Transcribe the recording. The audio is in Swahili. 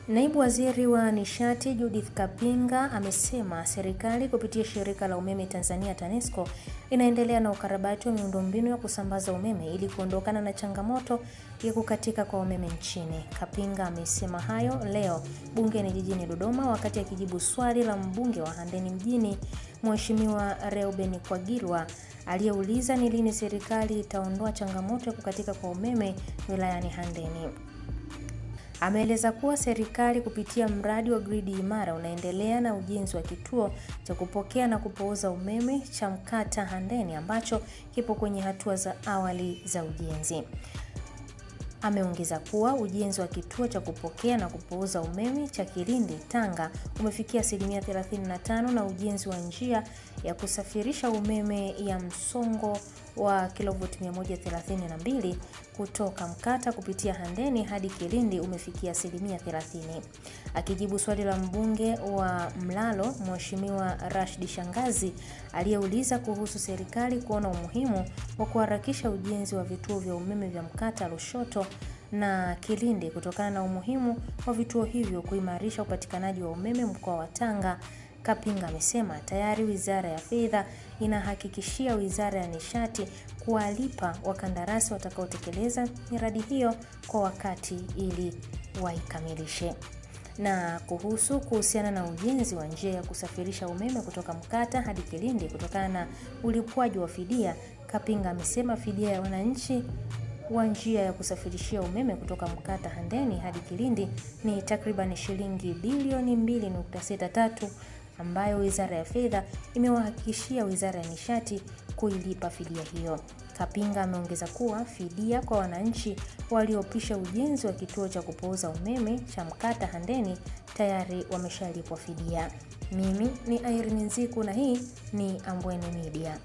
Naibu Waziri wa Nishati Judith Kapinga amesema serikali kupitia shirika la umeme Tanzania TANESCO inaendelea na ukarabati wa miundombinu ya kusambaza umeme ili kuondokana na changamoto ya kukatika kwa umeme nchini. Kapinga amesema hayo leo bungeni jijini Dodoma wakati akijibu swali la mbunge wa Handeni mjini Mheshimiwa Reuben Kwagilwa aliyeuliza ni lini serikali itaondoa changamoto ya kukatika kwa umeme wilayani Handeni. Ameeleza kuwa serikali kupitia mradi wa gridi imara unaendelea na ujenzi wa kituo cha kupokea na kupooza umeme cha Mkata Handeni ambacho kipo kwenye hatua za awali za ujenzi. Ameongeza kuwa ujenzi wa kituo cha kupokea na kupooza umeme cha Kilindi Tanga umefikia 35% na ujenzi wa njia ya kusafirisha umeme ya msongo wa kilovoti 132 kutoka Mkata kupitia Handeni hadi Kilindi umefikia 30%. Akijibu swali la mbunge wa Mlalo Mheshimiwa Rashid Shangazi aliyeuliza kuhusu serikali kuona umuhimu wa kuharakisha ujenzi wa vituo vya umeme vya Mkata, Lushoto na Kilindi kutokana na umuhimu wa vituo hivyo kuimarisha upatikanaji wa umeme mkoa wa Tanga, Kapinga amesema tayari Wizara ya Fedha inahakikishia Wizara ya Nishati kuwalipa wakandarasi watakaotekeleza miradi hiyo kwa wakati ili waikamilishe. Na kuhusiana na ujenzi wa njia ya kusafirisha umeme kutoka Mkata hadi Kilindi kutokana na ulipwaji wa fidia, Kapinga amesema fidia ya wananchi wa njia ya kusafirishia umeme kutoka Mkata Handeni hadi Kilindi ni takriban shilingi bilioni 2.63 ambayo Wizara ya Fedha imewahakikishia Wizara ya Nishati kuilipa fidia hiyo. Kapinga ameongeza kuwa fidia kwa wananchi waliopisha ujenzi wa kituo cha kupooza umeme cha Mkata Handeni tayari wameshalipwa fidia. Mimi ni Irene Nziku na hii ni Ambwene Media.